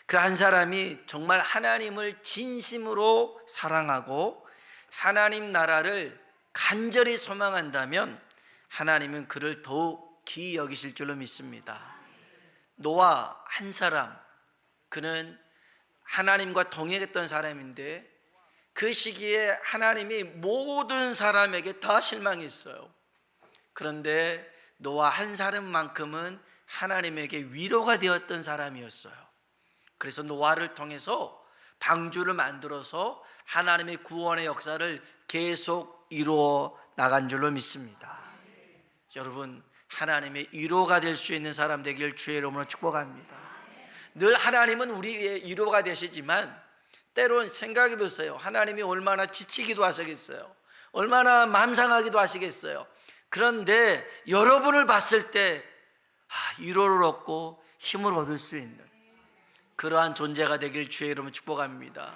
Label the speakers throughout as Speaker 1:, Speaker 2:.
Speaker 1: 그 한 사람이 정말 하나님을 진심으로 사랑하고 하나님 나라를 간절히 소망한다면 하나님은 그를 더욱 귀히 여기실 줄로 믿습니다. 노아 한 사람, 그는 하나님과 동행했던 사람인데 그 시기에 하나님이 모든 사람에게 다 실망했어요. 그런데 노아 한 사람만큼은 하나님에게 위로가 되었던 사람이었어요. 그래서 노아를 통해서 방주를 만들어서 하나님의 구원의 역사를 계속 이루어 나간 줄로 믿습니다. 여러분, 하나님의 위로가 될 수 있는 사람 되길 주의 이름으로 축복합니다. 늘 하나님은 우리의 위로가 되시지만 때론 생각해 보세요. 하나님이 얼마나 지치기도 하시겠어요. 얼마나 맘상하기도 하시겠어요. 그런데 여러분을 봤을 때 위로를 얻고 힘을 얻을 수 있는 그러한 존재가 되길 주의 이름으로 축복합니다.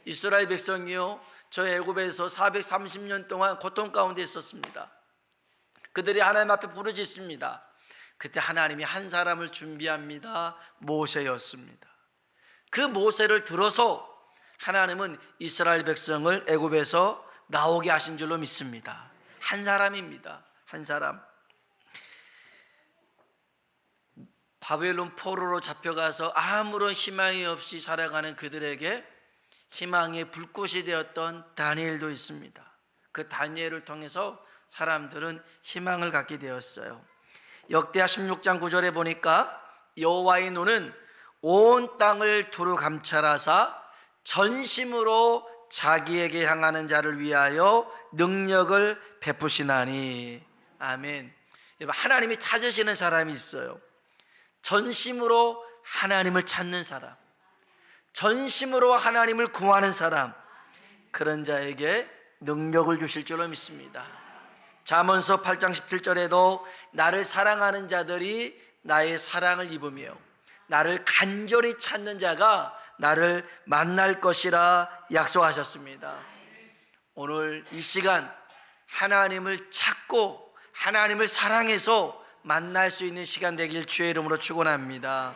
Speaker 1: 이스라엘 백성이요, 저 애굽에서 430년 동안 고통 가운데 있었습니다. 그들이 하나님 앞에 부르짖습니다. 그때 하나님이 한 사람을 준비합니다. 모세였습니다. 그 모세를 들어서 하나님은 이스라엘 백성을 애굽에서 나오게 하신 줄로 믿습니다. 한 사람입니다. 한 사람. 바벨론 포로로 잡혀가서 아무런 희망이 없이 살아가는 그들에게 희망의 불꽃이 되었던 다니엘도 있습니다. 그 다니엘을 통해서 사람들은 희망을 갖게 되었어요. 역대하 16장 9절에 보니까 여호와의 눈은 온 땅을 두루 감찰하사 전심으로 자기에게 향하는 자를 위하여 능력을 베푸시나니. 아멘. 하나님이 찾으시는 사람이 있어요. 전심으로 하나님을 찾는 사람, 전심으로 하나님을 구하는 사람, 그런 자에게 능력을 주실 줄로 믿습니다. 잠언서 8장 17절에도 나를 사랑하는 자들이 나의 사랑을 입으며 나를 간절히 찾는 자가 나를 만날 것이라 약속하셨습니다. 오늘 이 시간 하나님을 찾고 하나님을 사랑해서 만날 수 있는 시간 되길 주의 이름으로 축원합니다.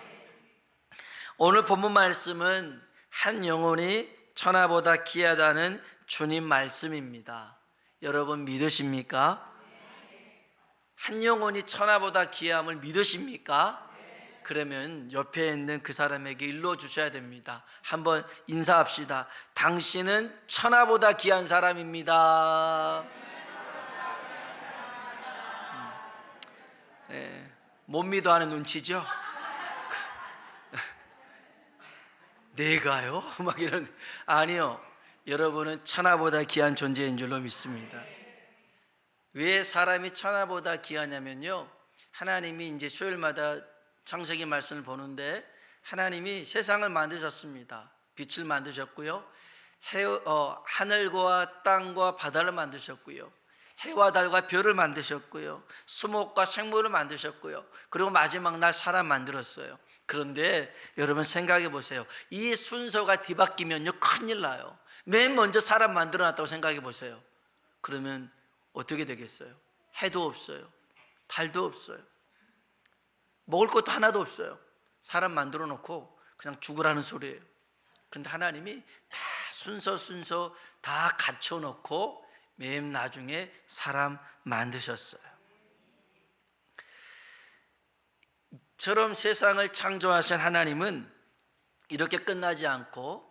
Speaker 1: 오늘 본문 말씀은 한 영혼이 천하보다 귀하다는 주님 말씀입니다. 여러분 믿으십니까? 한 영혼이 천하보다 귀함을 믿으십니까? 그러면 옆에 있는 그 사람에게 일러 주셔야 됩니다. 한번 인사합시다. 당신은 천하보다 귀한 사람입니다. 네, 못 믿어 하는 눈치죠? 내가요? 막 이런. 아니요, 여러분은 천하보다 귀한 존재인 줄로 믿습니다. 왜 사람이 천하보다 귀하냐면요, 하나님이 이제 수요일마다 창세기 말씀을 보는데 하나님이 세상을 만드셨습니다. 빛을 만드셨고요, 하늘과 땅과 바다를 만드셨고요, 해와 달과 별을 만드셨고요, 수목과 생물을 만드셨고요, 그리고 마지막 날 사람 만들었어요. 그런데 여러분 생각해 보세요. 이 순서가 뒤바뀌면요 큰일 나요. 맨 먼저 사람 만들어 놨다고 생각해 보세요. 그러면 어떻게 되겠어요? 해도 없어요, 달도 없어요, 먹을 것도 하나도 없어요. 사람 만들어 놓고 그냥 죽으라는 소리예요. 그런데 하나님이 다 순서 다 갖춰 놓고 맨 나중에 사람 만드셨어요. 처럼 세상을 창조하신 하나님은 이렇게 끝나지 않고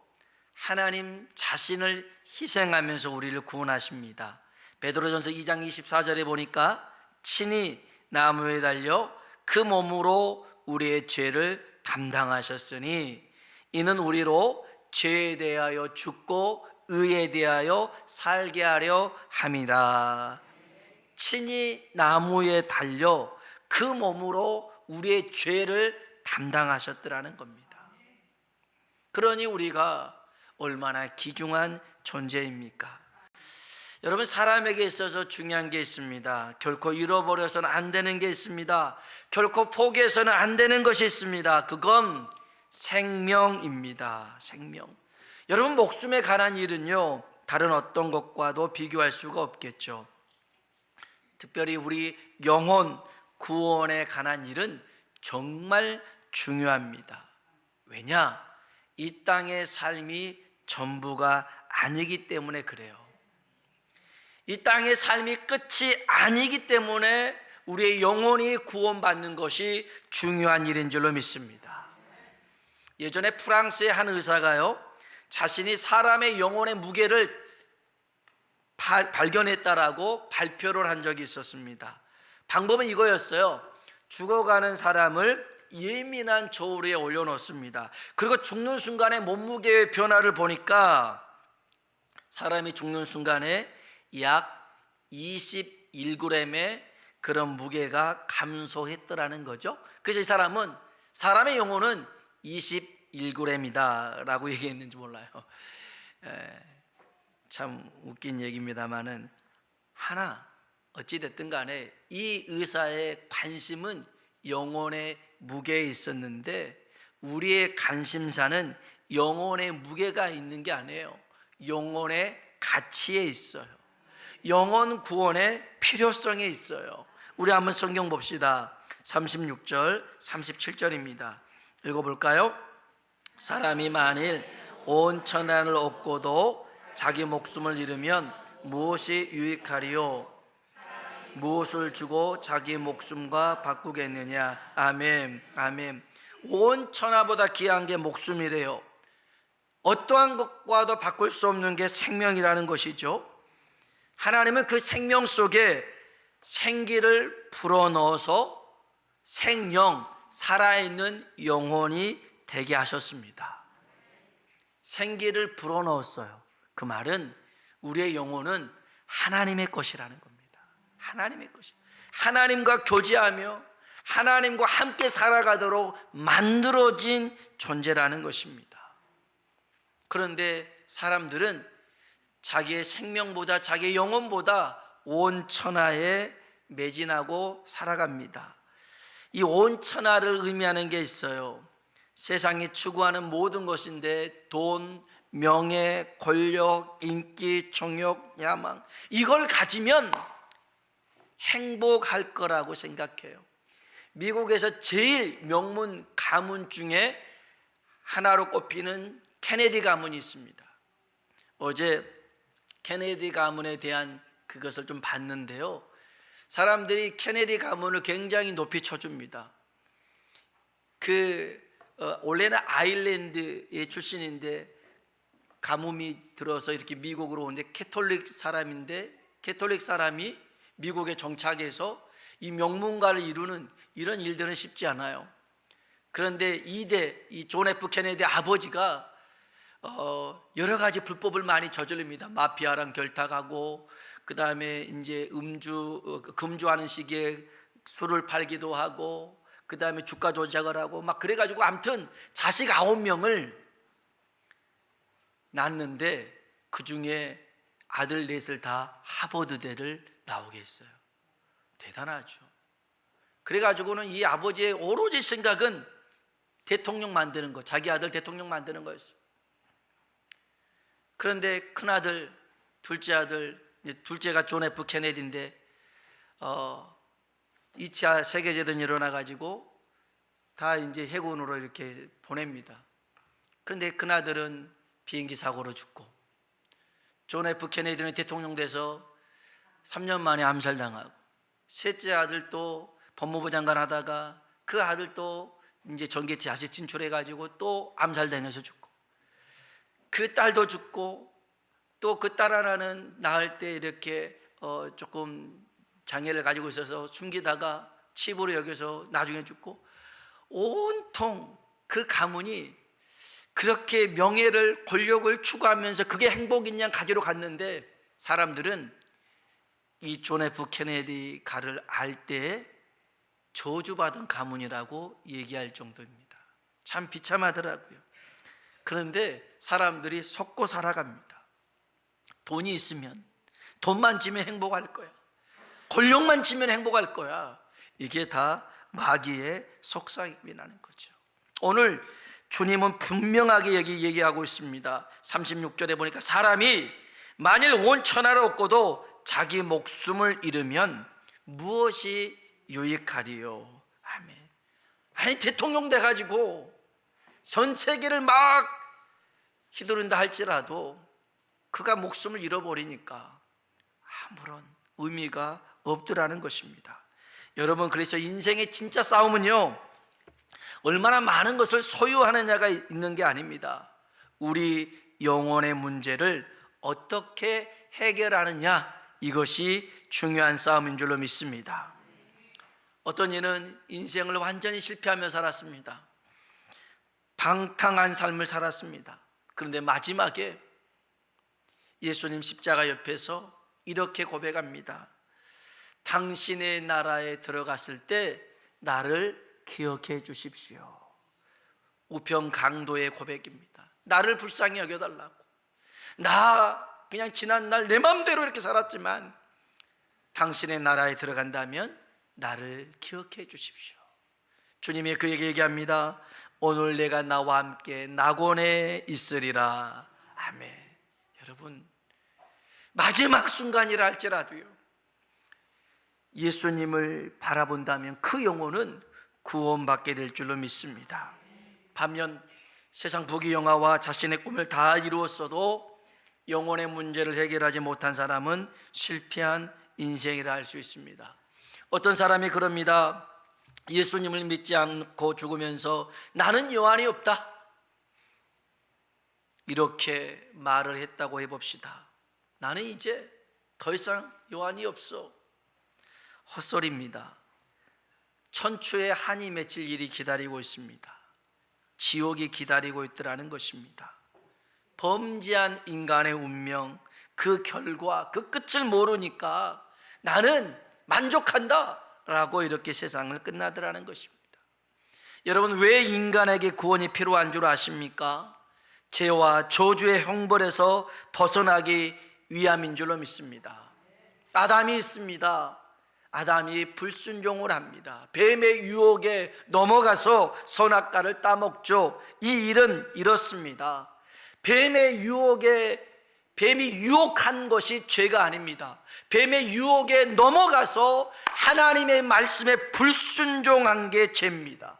Speaker 1: 하나님 자신을 희생하면서 우리를 구원하십니다. 베드로전서 2장 24절에 보니까 친히 나무에 달려 그 몸으로 우리의 죄를 담당하셨으니 이는 우리로 죄에 대하여 죽고 의에 대하여 살게 하려 함이라. 친히 나무에 달려 그 몸으로 우리의 죄를 담당하셨더라는 겁니다. 그러니 우리가 얼마나 귀중한 존재입니까? 여러분, 사람에게 있어서 중요한 게 있습니다. 결코 잃어버려서는 안 되는 게 있습니다. 결코 포기해서는 안 되는 것이 있습니다. 그건 생명입니다. 생명. 여러분, 목숨에 관한 일은요 다른 어떤 것과도 비교할 수가 없겠죠. 특별히 우리 영혼 구원에 관한 일은 정말 중요합니다. 왜냐? 이 땅의 삶이 전부가 아니기 때문에 그래요. 이 땅의 삶이 끝이 아니기 때문에 우리의 영혼이 구원받는 것이 중요한 일인 줄로 믿습니다. 예전에 프랑스의 한 의사가요, 자신이 사람의 영혼의 무게를 발견했다라고 발표를 한 적이 있었습니다. 방법은 이거였어요. 죽어가는 사람을 예민한 저울 위에 올려놓습니다. 그리고 죽는 순간에 몸무게의 변화를 보니까 사람이 죽는 순간에 약 21g의 그런 무게가 감소했더라는 거죠. 그래서 이 사람의 영혼은 21g이다 라고 얘기했는지 몰라요. 참 웃긴 얘기입니다만은, 하나 어찌됐든 간에 이 의사의 관심은 영혼의 무게에 있었는데, 우리의 관심사는 영혼의 무게가 있는 게 아니에요. 영혼의 가치에 있어요. 영혼 구원의 필요성에 있어요. 우리 한번 성경 봅시다. 36절 37절입니다 읽어볼까요? 사람이 만일 온 천하를 얻고도 자기 목숨을 잃으면 무엇이 유익하리요? 무엇을 주고 자기 목숨과 바꾸겠느냐? 아멘, 아멘. 온 천하보다 귀한 게 목숨이래요. 어떠한 것과도 바꿀 수 없는 게 생명이라는 것이죠. 하나님은 그 생명 속에 생기를 불어넣어서 생명, 살아있는 영혼이 되게 하셨습니다. 생기를 불어넣었어요. 그 말은 우리의 영혼은 하나님의 것이라는 겁니다. 하나님의 것이, 하나님과 교제하며 하나님과 함께 살아가도록 만들어진 존재라는 것입니다. 그런데 사람들은 자기의 생명보다, 자기의 영혼보다 온 천하에 매진하고 살아갑니다. 이 온 천하를 의미하는 게 있어요. 세상이 추구하는 모든 것인데, 돈, 명예, 권력, 인기, 정욕, 야망, 이걸 가지면 행복할 거라고 생각해요. 미국에서 제일 명문 가문 중에 하나로 꼽히는 케네디 가문이 있습니다. 어제 케네디 가문에 대한 그것을 좀 봤는데요, 사람들이 케네디 가문을 굉장히 높이 쳐줍니다. 원래는 아일랜드의 출신인데 가뭄이 들어서 이렇게 미국으로 오는데 캐톨릭 사람이 미국에 정착해서 이 명문가를 이루는 이런 일들은 쉽지 않아요. 그런데 이 존 F 케네디 아버지가 여러 가지 불법을 많이 저지릅니다. 마피아랑 결탁하고, 그 다음에 이제 금주하는 시기에 술을 팔기도 하고, 그 다음에 주가 조작을 하고 막 그래가지고, 아무튼 자식 9명을 낳았는데 그 중에 아들 넷을 다 하버드대를 나오게 했어요. 대단하죠. 그래가지고는 이 아버지의 오로지 생각은 대통령 만드는 거, 자기 아들 대통령 만드는 거였어요. 그런데 큰아들, 둘째가 존 F 케네디인데 2차 세계대전이 일어나가지고 다 이제 해군으로 이렇게 보냅니다. 그런데 큰아들은 비행기 사고로 죽고, 존 F 케네디는 대통령 돼서 3년 만에 암살당하고, 셋째 아들도 법무부 장관 하다가 그 아들도 이제 전개 다시 진출해가지고 또 암살당해서 죽고, 그 딸도 죽고, 또 그 딸 하나는 낳을 때 이렇게 조금 장애를 가지고 있어서 숨기다가 치부로 여겨서 나중에 죽고, 온통 그 가문이 그렇게 명예를, 권력을 추구하면서 그게 행복이냐 가지러 갔는데, 사람들은 이 존 F 케네디 가를 알 때 저주받은 가문이라고 얘기할 정도입니다. 참 비참하더라고요. 그런데 사람들이 속고 살아갑니다. 돈이 있으면, 돈만 지면 행복할 거야, 권력만 지면 행복할 거야. 이게 다 마귀의 속삭임이라는 거죠. 오늘 주님은 분명하게 얘기하고 있습니다. 36절에 보니까 사람이 만일 온 천하를 얻고도 자기 목숨을 잃으면 무엇이 유익하리요? 아멘. 아니, 대통령 돼가지고 전 세계를 막 휘두른다 할지라도 그가 목숨을 잃어버리니까 아무런 의미가 없더라는 것입니다. 여러분, 그래서 인생의 진짜 싸움은요, 얼마나 많은 것을 소유하느냐가 있는 게 아닙니다. 우리 영혼의 문제를 어떻게 해결하느냐, 이것이 중요한 싸움인 줄로 믿습니다. 어떤 이는 인생을 완전히 실패하며 살았습니다. 방탕한 삶을 살았습니다. 그런데 마지막에 예수님 십자가 옆에서 이렇게 고백합니다. 당신의 나라에 들어갔을 때 나를 기억해 주십시오. 우편 강도의 고백입니다. 나를 불쌍히 여겨달라고. 나 그냥 지난날 내 마음대로 이렇게 살았지만 당신의 나라에 들어간다면 나를 기억해 주십시오. 주님이 그에게 얘기합니다. 오늘 내가 나와 함께 낙원에 있으리라. 아멘. 여러분, 마지막 순간이라 할지라도요, 예수님을 바라본다면 그 영혼은 구원받게 될 줄로 믿습니다. 반면 세상 부귀영화와 자신의 꿈을 다 이루었어도 영혼의 문제를 해결하지 못한 사람은 실패한 인생이라 할 수 있습니다. 어떤 사람이 그럽니다. 예수님을 믿지 않고 죽으면서 나는 여한이 없다, 이렇게 말을 했다고 해봅시다. 나는 이제 더 이상 여한이 없어. 헛소리입니다. 천추의 한이 맺힐 일이 기다리고 있습니다. 지옥이 기다리고 있더라는 것입니다. 범죄한 인간의 운명, 그 결과, 그 끝을 모르니까 나는 만족한다 라고 이렇게 세상을 끝나더라는 것입니다. 여러분, 왜 인간에게 구원이 필요한 줄 아십니까? 죄와 저주의 형벌에서 벗어나기 위함인 줄로 믿습니다. 아담이 있습니다. 아담이 불순종을 합니다. 뱀의 유혹에 넘어가서 선악과를 따먹죠. 이 일은 이렇습니다. 뱀의 유혹에, 뱀이 유혹한 것이 죄가 아닙니다. 뱀의 유혹에 넘어가서 하나님의 말씀에 불순종한 게 죄입니다.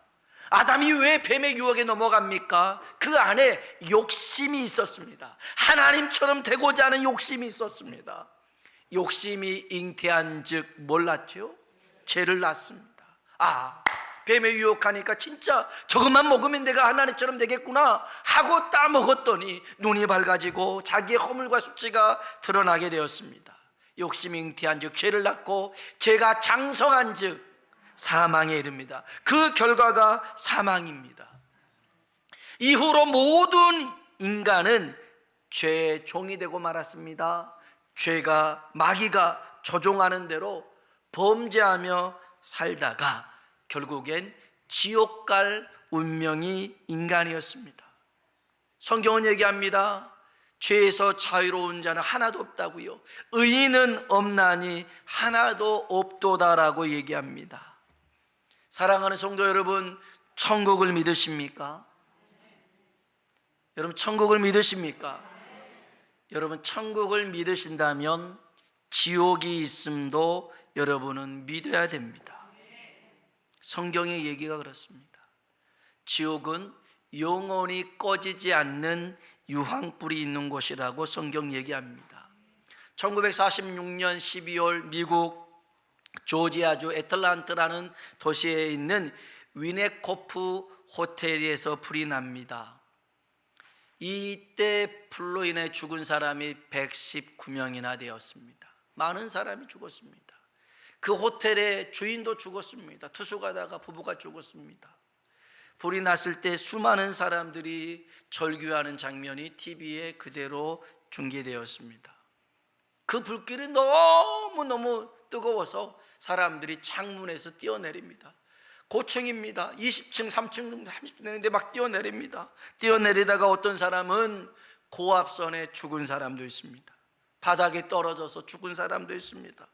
Speaker 1: 아담이 왜 뱀의 유혹에 넘어갑니까? 그 안에 욕심이 있었습니다. 하나님처럼 되고자 하는 욕심이 있었습니다. 욕심이 잉태한 즉 몰랐죠? 죄를 낳습니다. 뱀에 유혹하니까 진짜 저것만 먹으면 내가 하나님처럼 되겠구나 하고 따먹었더니 눈이 밝아지고 자기의 허물과 수치가 드러나게 되었습니다. 욕심이 잉태한 즉 죄를 낳고 죄가 장성한 즉 사망에 이릅니다. 그 결과가 사망입니다. 이후로 모든 인간은 죄의 종이 되고 말았습니다. 죄가, 마귀가 조종하는 대로 범죄하며 살다가 결국엔 지옥 갈 운명이 인간이었습니다. 성경은 얘기합니다. 죄에서 자유로운 자는 하나도 없다고요. 의인은 없나니 하나도 없도다라고 얘기합니다. 사랑하는 성도 여러분, 천국을 믿으십니까? 여러분, 천국을 믿으십니까? 여러분, 천국을 믿으신다면 지옥이 있음도 여러분은 믿어야 됩니다. 성경의 얘기가 그렇습니다. 지옥은 영원히 꺼지지 않는 유황불이 있는 곳이라고 성경 얘기합니다. 1946년 12월 미국 조지아주 애틀란타라는 도시에 있는 위네코프 호텔에서 불이 납니다. 이때 불로 인해 죽은 사람이 119명이나 되었습니다. 많은 사람이 죽었습니다. 그 호텔의 주인도 죽었습니다. 투숙하다가 부부가 죽었습니다. 불이 났을 때 수많은 사람들이 절규하는 장면이 TV에 그대로 중계되었습니다. 그 불길이 너무너무 뜨거워서 사람들이 창문에서 뛰어내립니다. 고층입니다. 20층, 3층, 30층 되는데 막 뛰어내립니다. 뛰어내리다가 어떤 사람은 고압선에 죽은 사람도 있습니다. 바닥에 떨어져서 죽은 사람도 있습니다.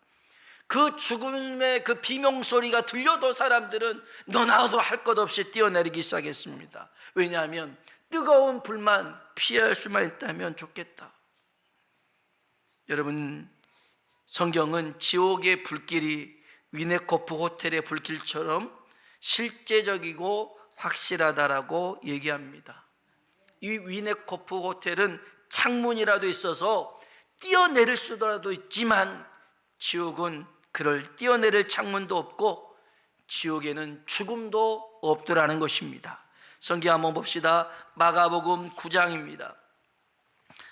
Speaker 1: 그 죽음의 그 비명소리가 들려도 사람들은 너나도 할 것 없이 뛰어내리기 시작했습니다. 왜냐하면 뜨거운 불만 피할 수만 있다면 좋겠다. 여러분, 성경은 지옥의 불길이 위네코프 호텔의 불길처럼 실제적이고 확실하다라고 얘기합니다. 이 위네코프 호텔은 창문이라도 있어서 뛰어내릴 수라도 있지만 지옥은 그를 뛰어내릴 창문도 없고 지옥에는 죽음도 없더라는 것입니다. 성경 한번 봅시다. 마가복음 9장입니다.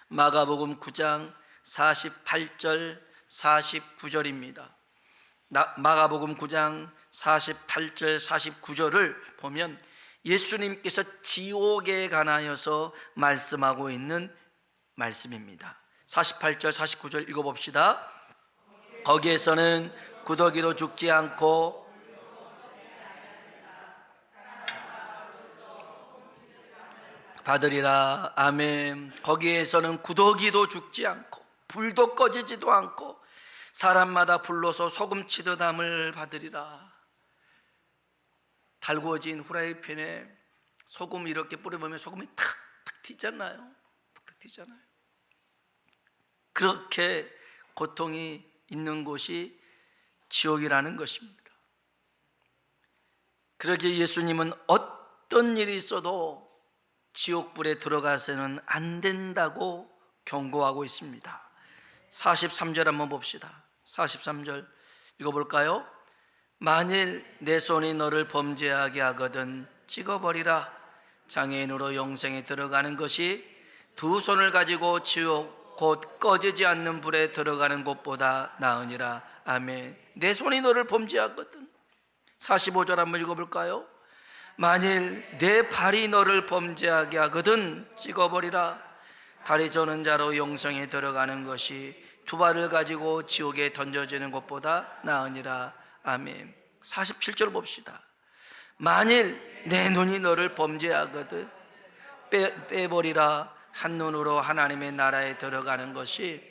Speaker 1: 마가복음 9장 48절 49절입니다. 마가복음 9장 48절 49절을 보면 예수님께서 지옥에 관하여서 말씀하고 있는 말씀입니다. 48절 49절 읽어봅시다. 거기에서는 구더기도 죽지 않고 받으리라. 아멘. 거기에서는 구더기도 죽지 않고 불도 꺼지지도 않고 사람마다 불로서 소금치듯 함을 받으리라. 달구어진 후라이팬에 소금 이렇게 뿌려보면 소금이 탁탁 튀잖아요. 탁탁 튀잖아요. 그렇게 고통이 있는 곳이 지옥이라는 것입니다. 그러기에 예수님은 어떤 일이 있어도 지옥불에 들어가서는 안 된다고 경고하고 있습니다. 43절 한번 봅시다. 43절 읽어볼까요? 만일 내 손이 너를 범죄하게 하거든 찍어버리라. 장애인으로 영생에 들어가는 것이 두 손을 가지고 지옥 곧 꺼지지 않는 불에 들어가는 것보다 나으니라. 아멘. 내 손이 너를 범죄하거든. 45절 한번 읽어볼까요? 만일 내 발이 너를 범죄하게 하거든 찍어버리라. 다리 저는 자로 영생에 들어가는 것이 두 발을 가지고 지옥에 던져지는 것보다 나으니라. 아멘. 47절 봅시다. 만일 내 눈이 너를 범죄하거든 빼버리라. 한 눈으로 하나님의 나라에 들어가는 것이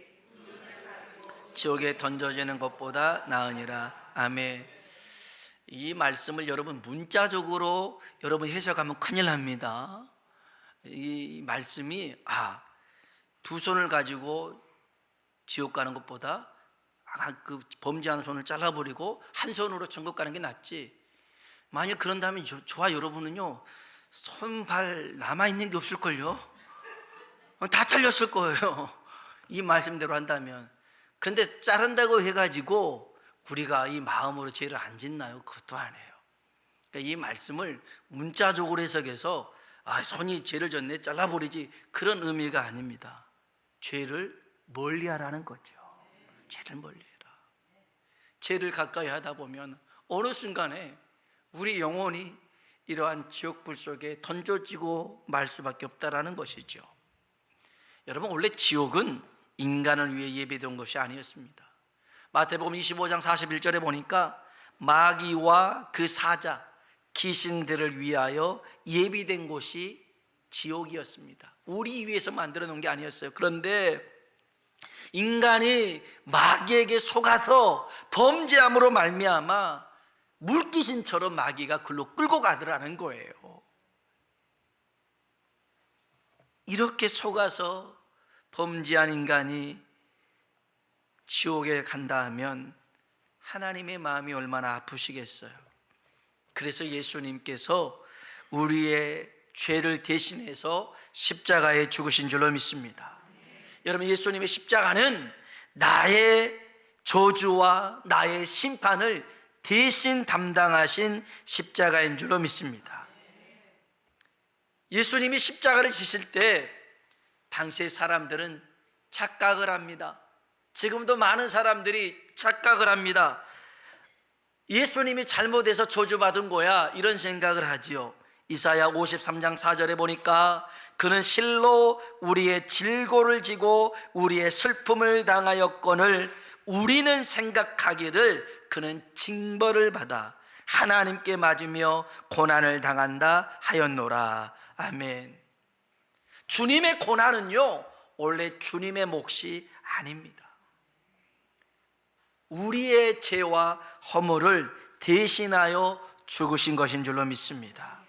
Speaker 1: 지옥에 던져지는 것보다 나으니라. 아멘. 이 말씀을 여러분 문자적으로 여러분 해석하면 큰일 납니다. 이 말씀이 두 손을 가지고 지옥 가는 것보다 그 범죄하는 손을 잘라버리고 한 손으로 천국 가는 게 낫지. 만약 그런다면 저와 여러분은요 손발 남아있는 게 없을걸요. 다 잘렸을 거예요. 이 말씀대로 한다면. 근데 자른다고 해가지고 우리가 이 마음으로 죄를 안 짓나요? 그것도 아니에요. 그러니까 이 말씀을 문자적으로 해석해서 손이 죄를 졌네 잘라버리지 그런 의미가 아닙니다. 죄를 멀리하라는 거죠. 죄를 멀리해라. 죄를 가까이 하다 보면 어느 순간에 우리 영혼이 이러한 지옥불 속에 던져지고 말 수밖에 없다라는 것이죠. 여러분 원래 지옥은 인간을 위해 예비된 것이 아니었습니다. 마태복음 25장 41절에 보니까 마귀와 그 사자 귀신들을 위하여 예비된 곳이 지옥이었습니다. 우리 위해서 만들어 놓은 게 아니었어요. 그런데 인간이 마귀에게 속아서 범죄함으로 말미암아 물귀신처럼 마귀가 글로 끌고 가더라는 거예요. 이렇게 속아서 범죄한 인간이 지옥에 간다 하면 하나님의 마음이 얼마나 아프시겠어요. 그래서 예수님께서 우리의 죄를 대신해서 십자가에 죽으신 줄로 믿습니다. 여러분 예수님의 십자가는 나의 저주와 나의 심판을 대신 담당하신 십자가인 줄로 믿습니다. 예수님이 십자가를 지실 때 당시의 사람들은 착각을 합니다. 지금도 많은 사람들이 착각을 합니다. 예수님이 잘못해서 저주받은 거야 이런 생각을 하지요. 이사야 53장 4절에 보니까 그는 실로 우리의 질고를 지고 우리의 슬픔을 당하였거늘 우리는 생각하기를 그는 징벌을 받아 하나님께 맞으며 고난을 당한다 하였노라. 아멘. 주님의 고난은요 원래 주님의 몫이 아닙니다. 우리의 죄와 허물을 대신하여 죽으신 것인 줄로 믿습니다.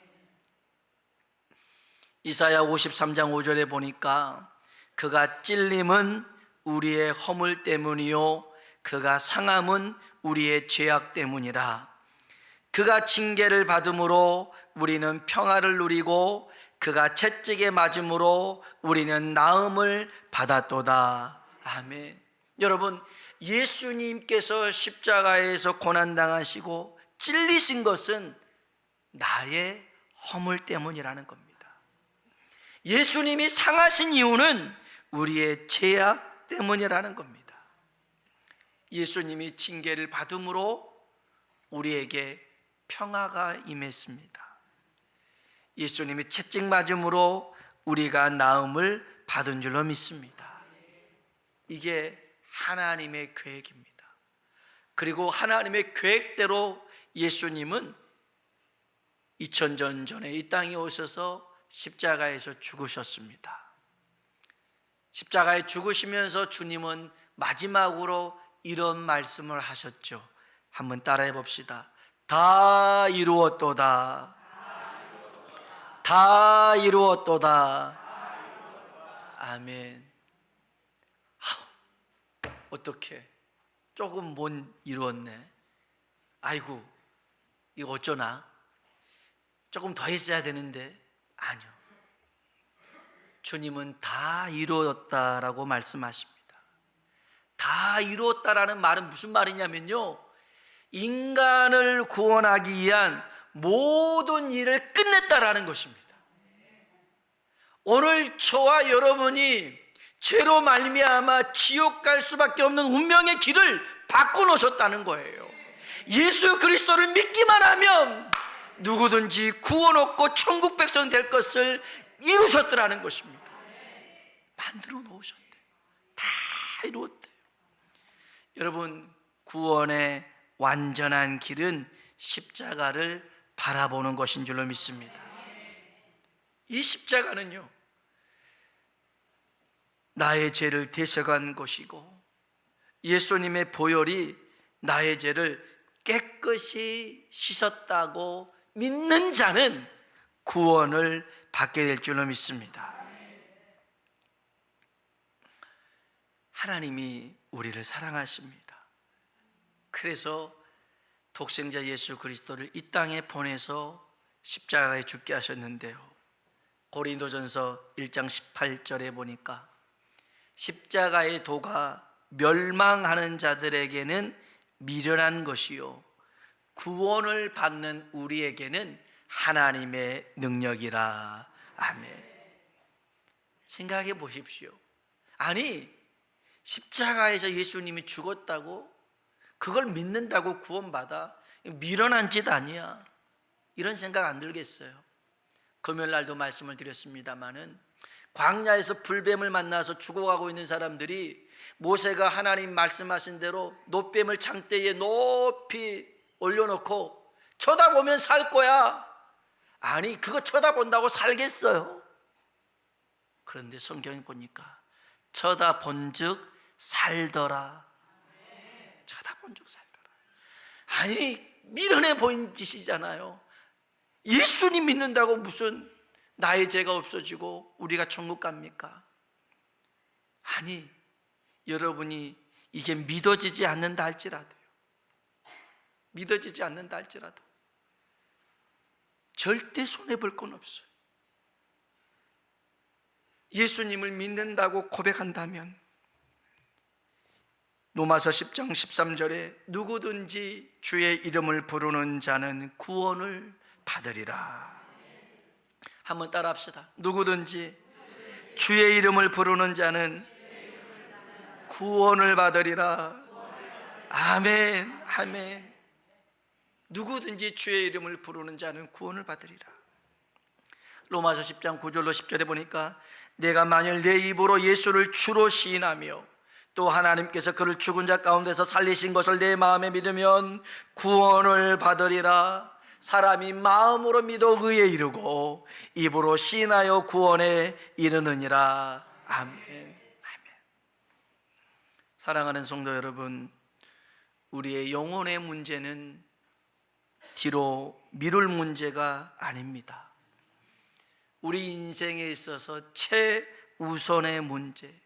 Speaker 1: 이사야 53장 5절에 보니까 그가 찔림은 우리의 허물 때문이요 그가 상함은 우리의 죄악 때문이라. 그가 징계를 받음으로 우리는 평화를 누리고 그가 채찍에 맞음으로 우리는 나음을 받았도다. 아멘. 여러분, 예수님께서 십자가에서 고난당하시고 찔리신 것은 나의 허물 때문이라는 겁니다. 예수님이 상하신 이유는 우리의 죄악 때문이라는 겁니다. 예수님이 징계를 받음으로 우리에게 평화가 임했습니다. 예수님이 채찍 맞음으로 우리가 나음을 받은 줄로 믿습니다. 이게 하나님의 계획입니다. 그리고 하나님의 계획대로 예수님은 2000년 전에 이 땅에 오셔서 십자가에서 죽으셨습니다. 십자가에 죽으시면서 주님은 마지막으로 이런 말씀을 하셨죠. 한번 따라해 봅시다. 다 이루었도다. 다 이루었도다. 아멘. 어떻게 조금 못 이루었네. 아이고, 이거 어쩌나? 조금 더 했어야 되는데. 아니요, 주님은 다 이루었다라고 말씀하십니다. 다 이루었다라는 말은 무슨 말이냐면요, 인간을 구원하기 위한 모든 일을 끝냈다라는 것입니다. 오늘 저와 여러분이 죄로 말미암아 지옥 갈 수밖에 없는 운명의 길을 바꿔놓으셨다는 거예요. 예수 그리스도를 믿기만 하면 누구든지 구원 얻고 천국 백성 될 것을 이루셨더라는 것입니다. 만들어 놓으셨대요. 다 이루었대요. 여러분, 구원의 완전한 길은 십자가를 바라보는 것인 줄로 믿습니다. 이 십자가는요, 나의 죄를 대속한 것이고 예수님의 보혈이 나의 죄를 깨끗이 씻었다고 믿는 자는 구원을 받게 될 줄로 믿습니다. 하나님이 우리를 사랑하십니다. 그래서 독생자 예수 그리스도를 이 땅에 보내서 십자가에 죽게 하셨는데요, 고린도전서 1장 18절에 보니까 십자가의 도가 멸망하는 자들에게는 미련한 것이요 구원을 받는 우리에게는 하나님의 능력이라. 아멘. 생각해 보십시오. 아니, 십자가에서 예수님이 죽었다고 그걸 믿는다고 구원받아? 미련한 짓 아니야. 이런 생각 안 들겠어요? 금요일 날도 말씀을 드렸습니다마는 광야에서 불뱀을 만나서 죽어가고 있는 사람들이 모세가 하나님 말씀하신 대로 놋뱀을 창대에 높이 올려놓고 쳐다보면 살 거야. 아니, 그거 쳐다본다고 살겠어요? 그런데 성경에 보니까 쳐다본즉 살더라. 쳐다본즉 살더라. 아니, 미련해 보인 짓이잖아요. 예수님 믿는다고 무슨 나의 죄가 없어지고 우리가 천국 갑니까? 아니, 여러분이 이게 믿어지지 않는다 할지라도요, 믿어지지 않는다 할지라도 절대 손해볼 건 없어요. 예수님을 믿는다고 고백한다면 로마서 10장 13절에 누구든지 주의 이름을 부르는 자는 구원을 받으리라. 한번 따라 합시다. 누구든지 주의 이름을 부르는 자는 구원을 받으리라. 아멘, 아멘. 누구든지 주의 이름을 부르는 자는 구원을 받으리라. 로마서 10장 9절로 10절에 보니까 내가 만일 내 입으로 예수를 주로 시인하며 또 하나님께서 그를 죽은 자 가운데서 살리신 것을 내 마음에 믿으면 구원을 받으리라. 사람이 마음으로 믿어 의에 이르고 입으로 시인하여 구원에 이르느니라. 아멘, 아멘. 사랑하는 성도 여러분, 우리의 영혼의 문제는 뒤로 미룰 문제가 아닙니다. 우리 인생에 있어서 최우선의 문제,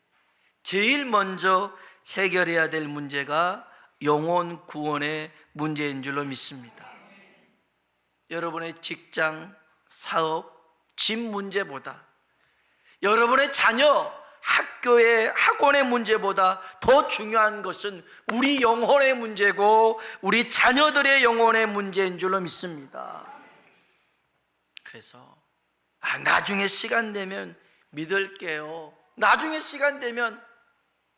Speaker 1: 제일 먼저 해결해야 될 문제가 영혼 구원의 문제인 줄로 믿습니다. 여러분의 직장, 사업, 집 문제보다, 여러분의 자녀 학교의 학원의 문제보다 더 중요한 것은 우리 영혼의 문제고 우리 자녀들의 영혼의 문제인 줄로 믿습니다. 그래서 나중에 시간 되면 믿을게요, 나중에 시간 되면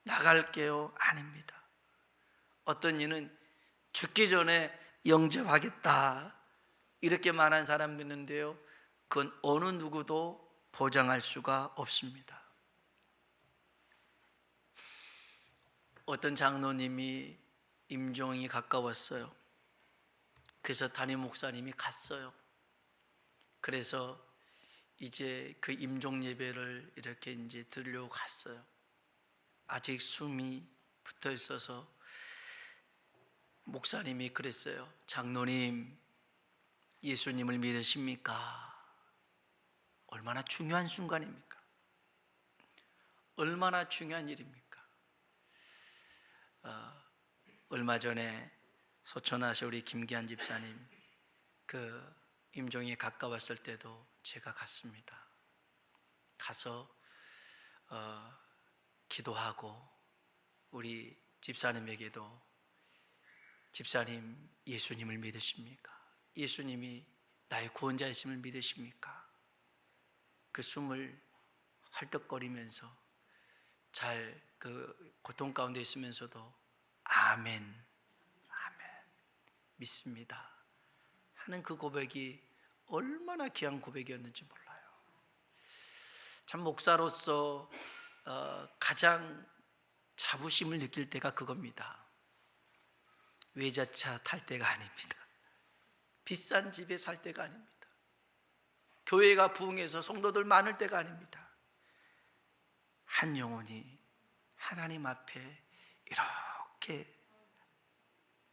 Speaker 1: 나갈게요, 아닙니다. 어떤 이는 죽기 전에 영접하겠다 이렇게 말한 사람도 있는데요, 그건 어느 누구도 보장할 수가 없습니다. 어떤 장로님이 임종이 가까웠어요. 그래서 담임 목사님이 갔어요. 그래서 이제 그 임종 예배를 이렇게 이제 드리려고 갔어요. 아직 숨이 붙어 있어서 목사님이 그랬어요. 장로님, 예수님을 믿으십니까? 얼마나 중요한 순간입니까? 얼마나 중요한 일입니까? 얼마 전에 소천하시 우리 김기한 집사님 그 임종이 가까웠을 때도 제가 갔습니다. 가서 기도하고 우리 집사님에게도 집사님, 예수님을 믿으십니까? 예수님이 나의 구원자이심을 믿으십니까? 그 숨을 헐떡거리면서 잘 그 고통 가운데 있으면서도 아멘, 아멘, 믿습니다 하는 그 고백이 얼마나 귀한 고백이었는지 몰라요. 참 목사로서 가장 자부심을 느낄 때가 그겁니다. 외제차 탈 때가 아닙니다. 비싼 집에 살 때가 아닙니다. 교회가 부흥해서 성도들 많을 때가 아닙니다. 한 영혼이 하나님 앞에 이렇게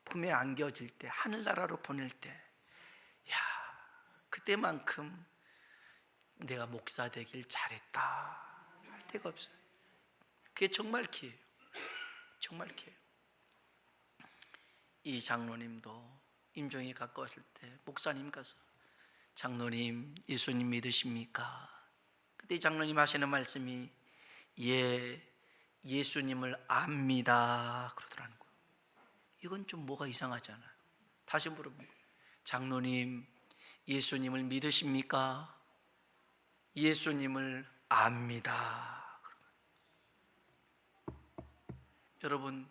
Speaker 1: 품에 안겨질 때, 하늘나라로 보낼 때, 야, 그때만큼 내가 목사 되길 잘했다 할 때가 없어요. 그게 정말 기회예요. 정말 기회예요. 이 장로님도 임종이 가까웠을 때 목사님 가서 장로님, 예수님 믿으십니까? 그때 이 장로님 하시는 말씀이 예, 예수님을 압니다 그러더라는 거예요. 이건 좀 뭐가 이상하잖아요. 다시 물어보면 장로님, 예수님을 믿으십니까? 예수님을 압니다. 여러분,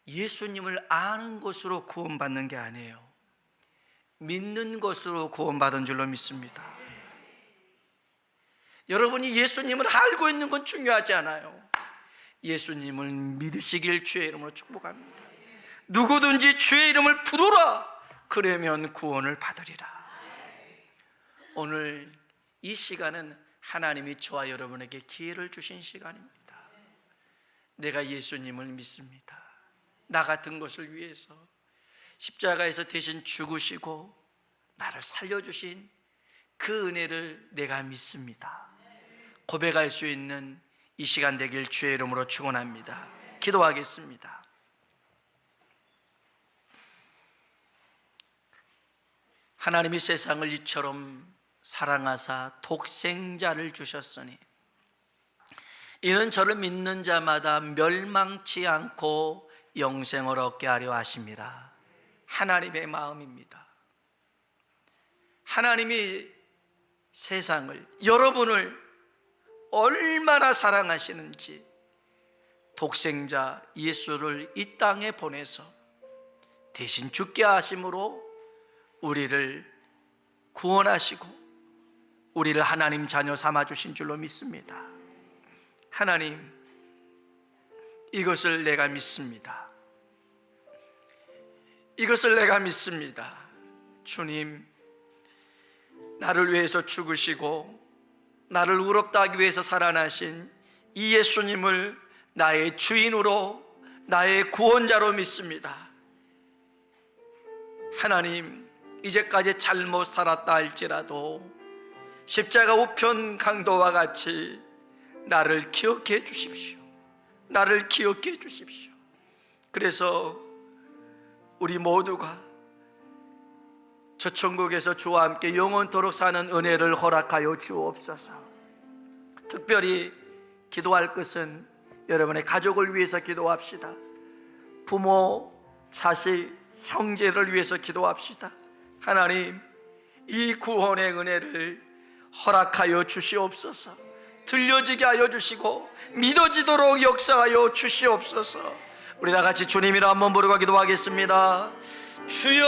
Speaker 1: 예수님을 아는 것으로 구원받는 게 아니에요. 믿는 것으로 구원받은 줄로 믿습니다. 여러분이 예수님을 알고 있는 건 중요하지 않아요. 예수님을 믿으시길 주의 이름으로 축복합니다. 누구든지 주의 이름을 부르라 그러면 구원을 받으리라. 오늘 이 시간은 하나님이 저와 여러분에게 기회를 주신 시간입니다. 내가 예수님을 믿습니다. 나 같은 것을 위해서 십자가에서 대신 죽으시고 나를 살려주신 그 은혜를 내가 믿습니다. 고백할 수 있는 이 시간 되길 주의 이름으로 축원합니다. 기도하겠습니다. 하나님이 세상을 이처럼 사랑하사 독생자를 주셨으니 이는 저를 믿는 자마다 멸망치 않고 영생을 얻게 하려 하심이라. 하나님의 마음입니다. 하나님이 세상을, 여러분을 얼마나 사랑하시는지 독생자 예수를 이 땅에 보내서 대신 죽게 하심으로 우리를 구원하시고 우리를 하나님 자녀 삼아 주신 줄로 믿습니다. 하나님, 이것을 내가 믿습니다. 이것을 내가 믿습니다. 주님, 나를 위해서 죽으시고 나를 의롭다 하기 위해서 살아나신 이 예수님을 나의 주인으로, 나의 구원자로 믿습니다. 하나님, 이제까지 잘못 살았다 할지라도 십자가 우편 강도와 같이 나를 기억해 주십시오. 나를 기억해 주십시오. 그래서 우리 모두가 저 천국에서 주와 함께 영원토록 사는 은혜를 허락하여 주옵소서. 특별히 기도할 것은 여러분의 가족을 위해서 기도합시다. 부모, 자식, 형제를 위해서 기도합시다. 하나님, 이 구원의 은혜를 허락하여 주시옵소서. 들려지게 하여 주시고 믿어지도록 역사하여 주시옵소서. 우리 다 같이 주님이라 한번 부르고 기도하겠습니다. 주여